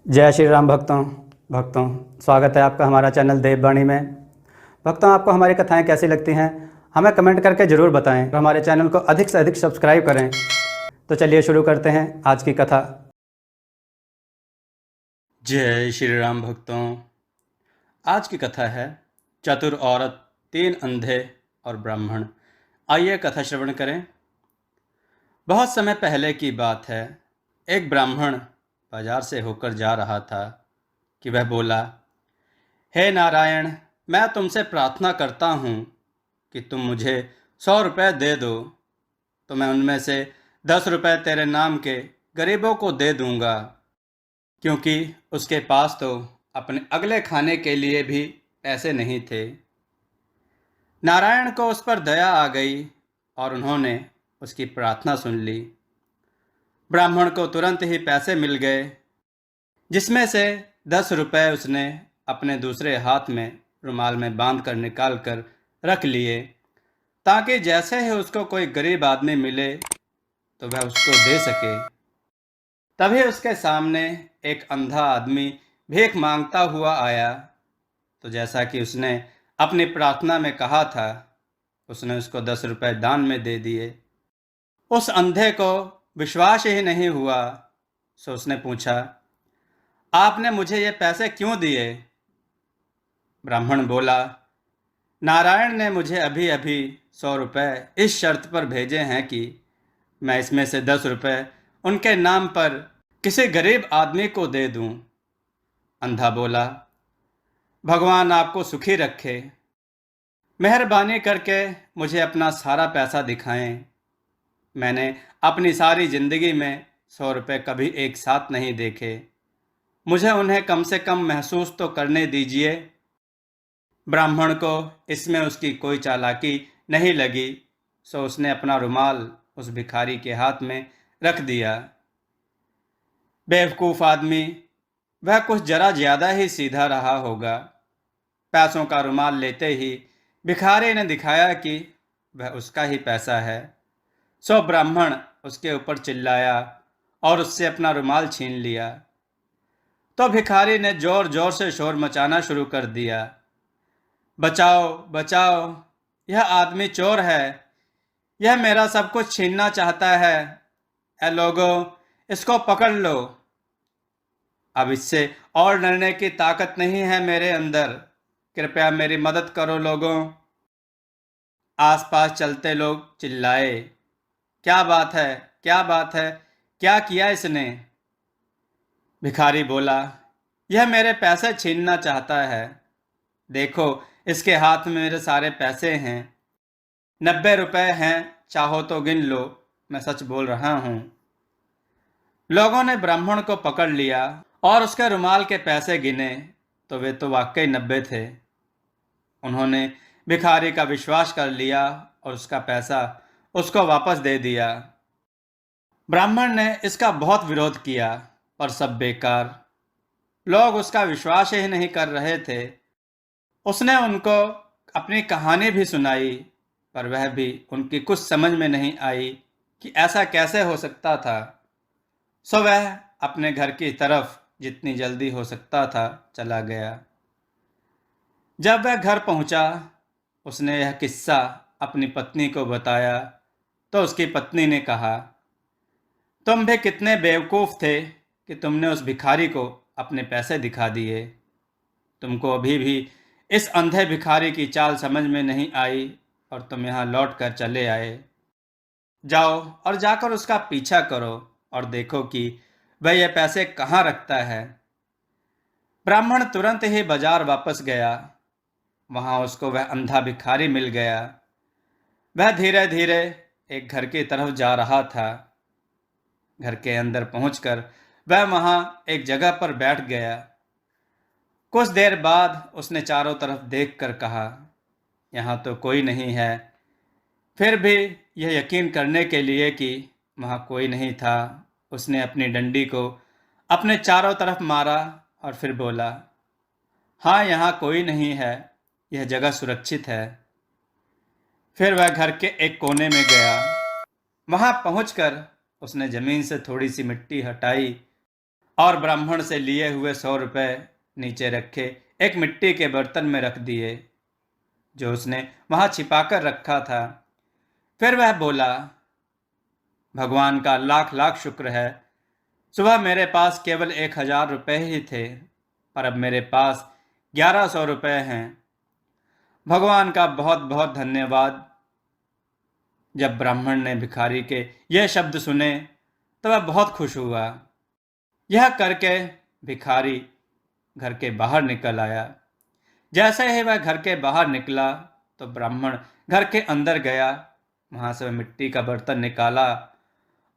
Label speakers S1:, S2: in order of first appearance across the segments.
S1: जय श्री राम भक्तों भक्तों स्वागत है आपका हमारा चैनल देववाणी में। भक्तों, आपको हमारी कथाएं कैसी लगती हैं हमें कमेंट करके ज़रूर बताएं और हमारे चैनल को अधिक से अधिक सब्सक्राइब करें। तो चलिए शुरू करते हैं आज की कथा।
S2: जय श्री राम भक्तों। आज की कथा है चतुर औरत, तीन अंधे और ब्राह्मण। आइए कथा श्रवण करें। बहुत समय पहले की बात है। एक ब्राह्मण बाजार से होकर जा रहा था कि वह बोला, हे नारायण, मैं तुमसे प्रार्थना करता हूँ कि तुम मुझे 100 रुपये दे दो, तो मैं उनमें से 10 रुपये तेरे नाम के गरीबों को दे दूंगा, क्योंकि उसके पास तो अपने अगले खाने के लिए भी पैसे नहीं थे। नारायण को उस पर दया आ गई और उन्होंने उसकी प्रार्थना सुन ली। ब्राह्मण को तुरंत ही पैसे मिल गए, जिसमें से 10 रुपये उसने अपने दूसरे हाथ में रुमाल में बांध कर निकाल कर रख लिए, ताकि जैसे ही उसको कोई गरीब आदमी मिले तो वह उसको दे सके। तभी उसके सामने एक अंधा आदमी भीख मांगता हुआ आया, तो जैसा कि उसने अपनी प्रार्थना में कहा था, उसने उसको 10 रुपये दान में दे दिए। उस अंधे को विश्वास ही नहीं हुआ, सो उसने पूछा, आपने मुझे ये पैसे क्यों दिए? ब्राह्मण बोला, नारायण ने मुझे अभी अभी 100 रुपये इस शर्त पर भेजे हैं कि मैं इसमें से 10 रुपये उनके नाम पर किसी गरीब आदमी को दे दूं। अंधा बोला, भगवान आपको सुखी रखे, मेहरबानी करके मुझे अपना सारा पैसा दिखाएं। मैंने अपनी सारी जिंदगी में 100 रुपये कभी एक साथ नहीं देखे, मुझे उन्हें कम से कम महसूस तो करने दीजिए। ब्राह्मण को इसमें उसकी कोई चालाकी नहीं लगी, सो उसने अपना रुमाल उस भिखारी के हाथ में रख दिया। बेवकूफ़ आदमी, वह कुछ जरा ज्यादा ही सीधा रहा होगा। पैसों का रुमाल लेते ही भिखारी ने दिखाया कि वह उसका ही पैसा है। सो ब्राह्मण उसके ऊपर चिल्लाया और उससे अपना रुमाल छीन लिया। तो भिखारी ने जोर जोर से शोर मचाना शुरू कर दिया, बचाओ बचाओ, यह आदमी चोर है, यह मेरा सब कुछ छीनना चाहता है। ए लोगों, इसको पकड़ लो। अब इससे और डरने की ताकत नहीं है मेरे अंदर, कृपया मेरी मदद करो लोगों। आसपास चलते लोग चिल्लाए, क्या बात है, क्या बात है, क्या किया इसने? भिखारी बोला, यह मेरे पैसे छीनना चाहता है। देखो, इसके हाथ में मेरे सारे पैसे हैं, 90 रुपये हैं, चाहो तो गिन लो, मैं सच बोल रहा हूँ। लोगों ने ब्राह्मण को पकड़ लिया और उसके रुमाल के पैसे गिने, तो वे तो वाकई 90 थे। उन्होंने भिखारी का विश्वास कर लिया और उसका पैसा उसको वापस दे दिया। ब्राह्मण ने इसका बहुत विरोध किया, पर सब बेकार। लोग उसका विश्वास ही नहीं कर रहे थे। उसने उनको अपनी कहानी भी सुनाई, पर वह भी उनकी कुछ समझ में नहीं आई कि ऐसा कैसे हो सकता था। सो वह अपने घर की तरफ जितनी जल्दी हो सकता था चला गया। जब वह घर पहुंचा, उसने यह किस्सा अपनी पत्नी को बताया, तो उसकी पत्नी ने कहा, तुम भी कितने बेवकूफ़ थे कि तुमने उस भिखारी को अपने पैसे दिखा दिए। तुमको अभी भी इस अंधे भिखारी की चाल समझ में नहीं आई और तुम यहाँ लौट कर चले आए। जाओ और जाकर उसका पीछा करो और देखो कि वह ये पैसे कहाँ रखता है। ब्राह्मण तुरंत ही बाजार वापस गया। वहां उसको वह अंधा भिखारी मिल गया। वह धीरे धीरे एक घर की तरफ जा रहा था। घर के अंदर पहुंचकर वह वहां एक जगह पर बैठ गया। कुछ देर बाद उसने चारों तरफ देखकर कहा, यहाँ तो कोई नहीं है। फिर भी यह यकीन करने के लिए कि वहाँ कोई नहीं था, उसने अपनी डंडी को अपने चारों तरफ मारा और फिर बोला, हाँ, यहाँ कोई नहीं है, यह जगह सुरक्षित है। फिर वह घर के एक कोने में गया। वहाँ पहुंचकर उसने जमीन से थोड़ी सी मिट्टी हटाई और ब्राह्मण से लिए हुए 100 रुपये नीचे रखे एक मिट्टी के बर्तन में रख दिए जो उसने वहां छिपाकर रखा था। फिर वह बोला, भगवान का लाख लाख शुक्र है, सुबह मेरे पास केवल 1000 रुपये ही थे, पर अब मेरे पास 1100 रुपये हैं। भगवान का बहुत बहुत धन्यवाद। जब ब्राह्मण ने भिखारी के यह शब्द सुने तो वह बहुत खुश हुआ। यह करके भिखारी घर के बाहर निकल आया। जैसे ही वह घर के बाहर निकला तो ब्राह्मण घर के अंदर गया, वहां से वह मिट्टी का बर्तन निकाला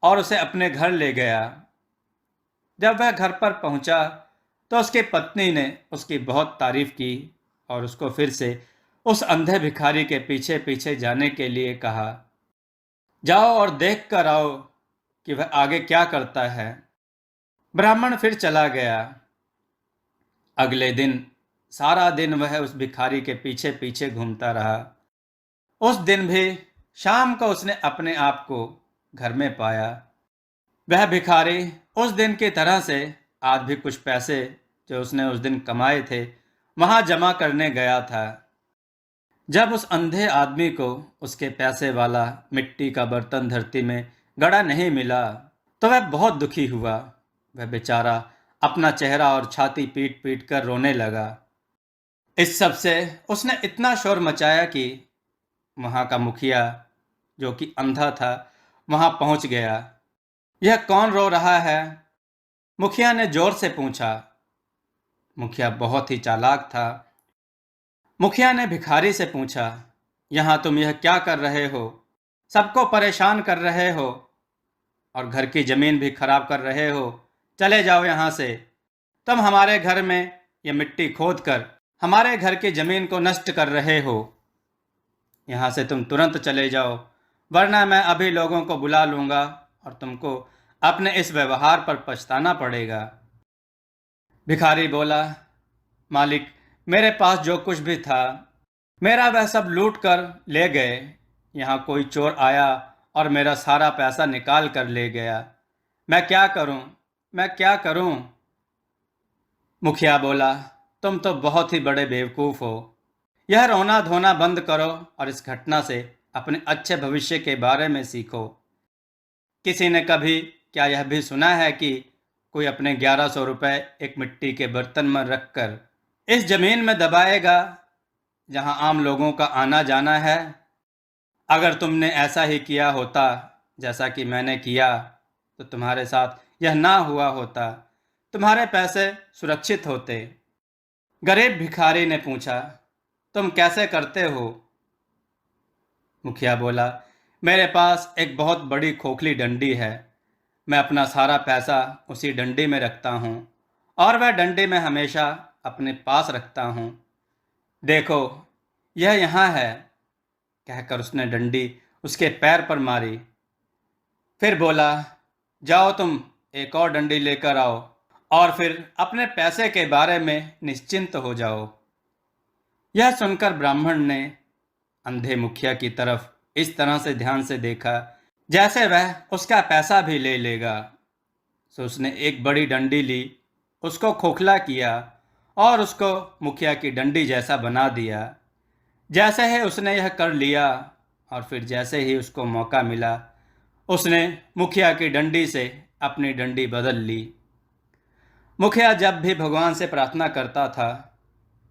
S2: और उसे अपने घर ले गया। जब वह घर पर पहुंचा तो उसकी पत्नी ने उसकी बहुत तारीफ की और उसको फिर से उस अंधे भिखारी के पीछे पीछे जाने के लिए कहा, जाओ और देख कर आओ कि वह आगे क्या करता है। ब्राह्मण फिर चला गया। अगले दिन सारा दिन वह उस भिखारी के पीछे पीछे घूमता रहा। उस दिन भी शाम को उसने अपने आप को घर में पाया। वह भिखारी उस दिन की तरह से आज भी कुछ पैसे जो उसने उस दिन कमाए थे वहां जमा करने गया था। जब उस अंधे आदमी को उसके पैसे वाला मिट्टी का बर्तन धरती में गड़ा नहीं मिला तो वह बहुत दुखी हुआ। वह बेचारा अपना चेहरा और छाती पीट पीट कर रोने लगा। इस सब से उसने इतना शोर मचाया कि वहां का मुखिया जो कि अंधा था वहां पहुंच गया। यह कौन रो रहा है? मुखिया ने जोर से पूछा। मुखिया बहुत ही चालाक था। मुखिया ने भिखारी से पूछा, यहां तुम यह क्या कर रहे हो? सबको परेशान कर रहे हो और घर की जमीन भी खराब कर रहे हो। चले जाओ यहां से। तुम हमारे घर में यह मिट्टी खोद कर हमारे घर की जमीन को नष्ट कर रहे हो। यहां से तुम तुरंत चले जाओ, वरना मैं अभी लोगों को बुला लूंगा और तुमको अपने इस व्यवहार पर पछताना पड़ेगा। भिखारी बोला, मालिक, मेरे पास जो कुछ भी था मेरा वह सब लूट कर ले गए। यहाँ कोई चोर आया और मेरा सारा पैसा निकाल कर ले गया। मैं क्या करूं? मैं क्या करूं? मुखिया बोला, तुम तो बहुत ही बड़े बेवकूफ़ हो। यह रोना धोना बंद करो और इस घटना से अपने अच्छे भविष्य के बारे में सीखो। किसी ने कभी क्या यह भी सुना है कि कोई अपने 1100 रुपये एक मिट्टी के बर्तन में रखकर इस जमीन में दबाएगा जहां आम लोगों का आना जाना है? अगर तुमने ऐसा ही किया होता जैसा कि मैंने किया तो तुम्हारे साथ यह ना हुआ होता, तुम्हारे पैसे सुरक्षित होते। गरीब भिखारी ने पूछा, तुम कैसे करते हो? मुखिया बोला, मेरे पास एक बहुत बड़ी खोखली डंडी है। मैं अपना सारा पैसा उसी डंडी में रखता हूँ और वह डंडी में हमेशा अपने पास रखता हूँ। देखो, यह यहाँ है। कहकर उसने डंडी उसके पैर पर मारी। फिर बोला, जाओ तुम एक और डंडी लेकर आओ और फिर अपने पैसे के बारे में निश्चिंत हो जाओ। यह सुनकर ब्राह्मण ने अंधे मुखिया की तरफ इस तरह से ध्यान से देखा जैसे वह उसका पैसा भी ले लेगा। सो उसने एक बड़ी डंडी ली, उसको खोखला किया और उसको मुखिया की डंडी जैसा बना दिया। जैसे ही उसने यह कर लिया और फिर जैसे ही उसको मौका मिला उसने मुखिया की डंडी से अपनी डंडी बदल ली। मुखिया जब भी भगवान से प्रार्थना करता था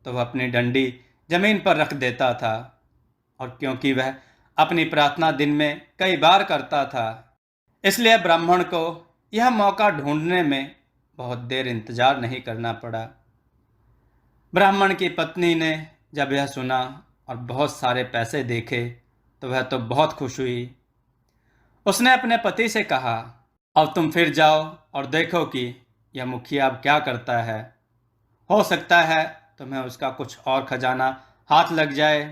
S2: तो वह अपनी डंडी जमीन पर रख देता था, और क्योंकि वह अपनी प्रार्थना दिन में कई बार करता था इसलिए ब्राह्मण को यह मौका ढूंढने में बहुत देर इंतजार नहीं करना पड़ा। ब्राह्मण की पत्नी ने जब यह सुना और बहुत सारे पैसे देखे तो वह तो बहुत खुश हुई। उसने अपने पति से कहा, अब तुम फिर जाओ और देखो कि यह मुखिया अब क्या करता है। हो सकता है तुम्हें उसका कुछ और खजाना हाथ लग जाए।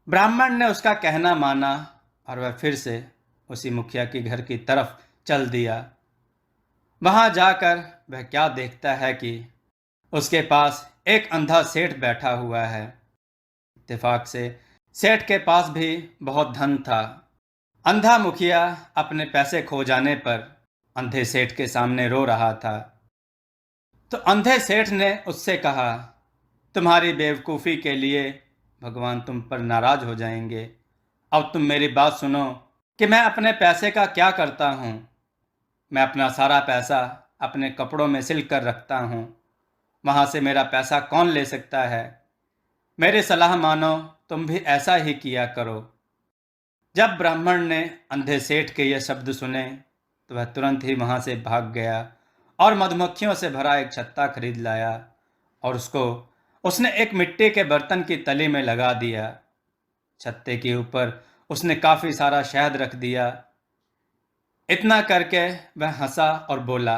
S2: ब्राह्मण ने उसका कहना माना और वह फिर से उसी मुखिया के घर की तरफ चल दिया। वहां जाकर वह क्या देखता है कि उसके पास एक अंधा सेठ बैठा हुआ है। इत्तेफाक से सेठ के पास भी बहुत धन था। अंधा मुखिया अपने पैसे खो जाने पर अंधे सेठ के सामने रो रहा था। तो अंधे सेठ ने उससे कहा, तुम्हारी बेवकूफ़ी के लिए भगवान तुम पर नाराज हो जाएंगे। अब तुम मेरी बात सुनो कि मैं अपने पैसे का क्या करता हूँ। मैं अपना सारा पैसा अपने कपड़ों में सिल कर रखता हूँ। वहाँ से मेरा पैसा कौन ले सकता है। मेरी सलाह मानो, तुम भी ऐसा ही किया करो। जब ब्राह्मण ने अंधे सेठ के ये शब्द सुने तो वह तुरंत ही वहाँ से भाग गया और मधुमक्खियों से भरा एक छत्ता खरीद लाया और उसने एक मिट्टी के बर्तन की तली में लगा दिया। छत्ते के ऊपर उसने काफ़ी सारा शहद रख दिया। इतना करके वह हंसा और बोला,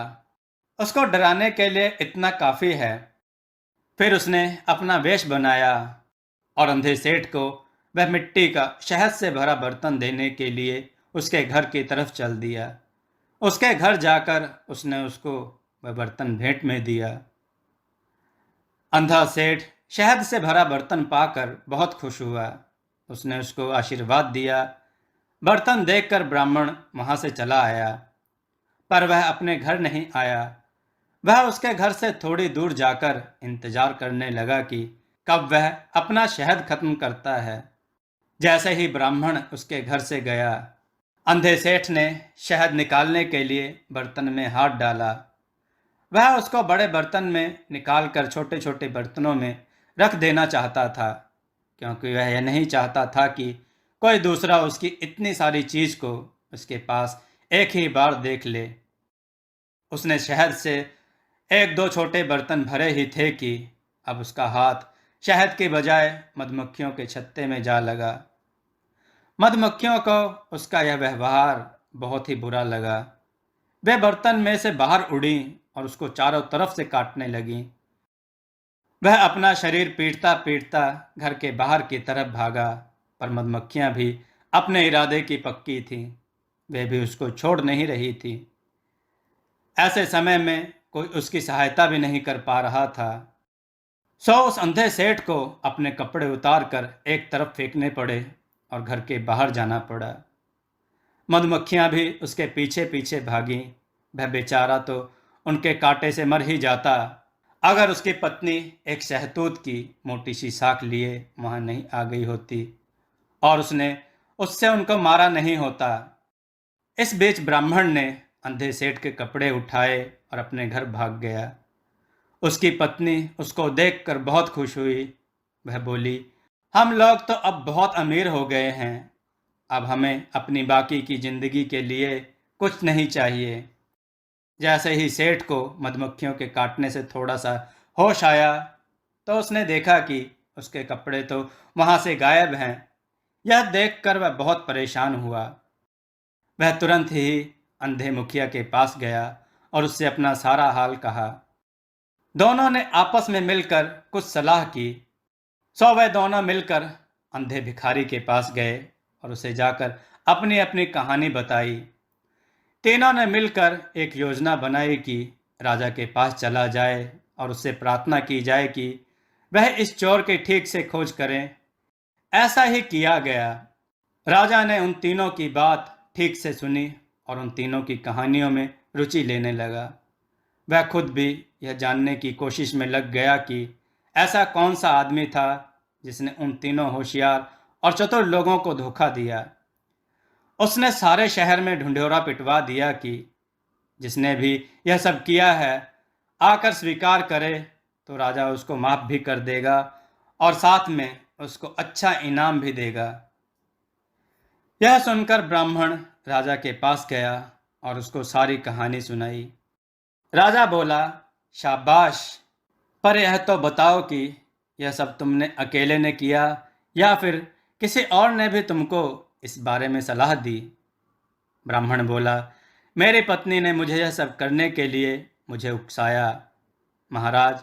S2: उसको डराने के लिए इतना काफ़ी है। फिर उसने अपना वेश बनाया और अंधे सेठ को वह मिट्टी का शहद से भरा बर्तन देने के लिए उसके घर की तरफ चल दिया। उसके घर जाकर उसने उसको वह बर्तन भेंट में दिया। अंधा सेठ शहद से भरा बर्तन पाकर बहुत खुश हुआ। उसने उसको आशीर्वाद दिया। बर्तन देखकर ब्राह्मण वहां से चला आया, पर वह अपने घर नहीं आया। वह उसके घर से थोड़ी दूर जाकर इंतजार करने लगा कि कब वह अपना शहद खत्म करता है। जैसे ही ब्राह्मण उसके घर से गया, अंधे सेठ ने शहद निकालने के लिए बर्तन में हाथ डाला। वह उसको बड़े बर्तन में निकालकर छोटे छोटे बर्तनों में रख देना चाहता था, क्योंकि वह यह नहीं चाहता था कि कोई दूसरा उसकी इतनी सारी चीज़ को उसके पास एक ही बार देख ले। उसने शहद से एक दो छोटे बर्तन भरे ही थे कि अब उसका हाथ शहद के बजाय मधुमक्खियों के छत्ते में जा लगा। मधुमक्खियों को उसका यह व्यवहार बहुत ही बुरा लगा। वे बर्तन में से बाहर उड़ी और उसको चारों तरफ से काटने लगी। वह अपना शरीर पीटता पीटता घर के बाहर की तरफ भागा, पर मधुमक्खियां भी अपने इरादे की पक्की थीं। वे भी उसको छोड़ नहीं रही थी। ऐसे समय में कोई उसकी सहायता भी नहीं कर पा रहा था। उस अंधे सेठ को अपने कपड़े उतार कर एक तरफ फेंकने पड़े और घर के बाहर जाना पड़ा। मधुमक्खियां भी उसके पीछे पीछे भागीं। वह बेचारा तो उनके कांटे से मर ही जाता अगर उसकी पत्नी एक शहतूत की मोटी सी साख लिए वहां नहीं आ गई होती और उसने उससे उनको मारा नहीं होता। इस बीच ब्राह्मण ने अंधे सेठ के कपड़े उठाए और अपने घर भाग गया। उसकी पत्नी उसको देखकर बहुत खुश हुई। वह बोली, हम लोग तो अब बहुत अमीर हो गए हैं। अब हमें अपनी बाकी की जिंदगी के लिए कुछ नहीं चाहिए। जैसे ही सेठ को मधुमक्खियों के काटने से थोड़ा सा होश आया तो उसने देखा कि उसके कपड़े तो वहां से गायब हैं। यह देखकर वह बहुत परेशान हुआ। वह तुरंत ही अंधे मुखिया के पास गया और उससे अपना सारा हाल कहा। दोनों ने आपस में मिलकर कुछ सलाह की। वह दोनों मिलकर अंधे भिखारी के पास गए और उसे जाकर अपनी अपनी कहानी बताई। तीनों ने मिलकर एक योजना बनाई कि राजा के पास चला जाए और उससे प्रार्थना की जाए कि वह इस चोर की ठीक से खोज करें। ऐसा ही किया गया। राजा ने उन तीनों की बात ठीक से सुनी और उन तीनों की कहानियों में रुचि लेने लगा। वह खुद भी यह जानने की कोशिश में लग गया कि ऐसा कौन सा आदमी था जिसने उन तीनों होशियार और चतुर लोगों को धोखा दिया। उसने सारे शहर में ढिंढोरा पिटवा दिया कि जिसने भी यह सब किया है आकर स्वीकार करे तो राजा उसको माफ भी कर देगा और साथ में उसको अच्छा इनाम भी देगा। यह सुनकर ब्राह्मण राजा के पास गया और उसको सारी कहानी सुनाई। राजा बोला, शाबाश, पर यह तो बताओ कि यह सब तुमने अकेले ने किया या फिर किसी और ने भी तुमको इस बारे में सलाह दी। ब्राह्मण बोला, मेरी पत्नी ने मुझे यह सब करने के लिए मुझे उकसाया महाराज,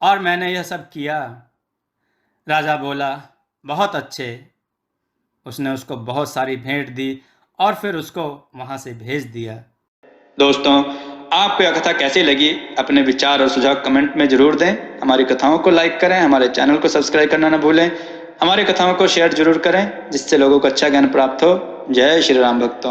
S2: और मैंने यह सब किया। राजा बोला, बहुत अच्छे। उसने उसको बहुत सारी भेंट दी और फिर उसको वहां से भेज दिया। दोस्तों, आपको यह कथा कैसी लगी अपने विचार और सुझाव कमेंट में जरूर दें। हमारी कथाओं को लाइक करें, हमारे चैनल को सब्सक्राइब करना न भूलें। हमारी कथाओं को शेयर जरूर करें जिससे लोगों को अच्छा ज्ञान प्राप्त हो। जय श्री राम भक्तों।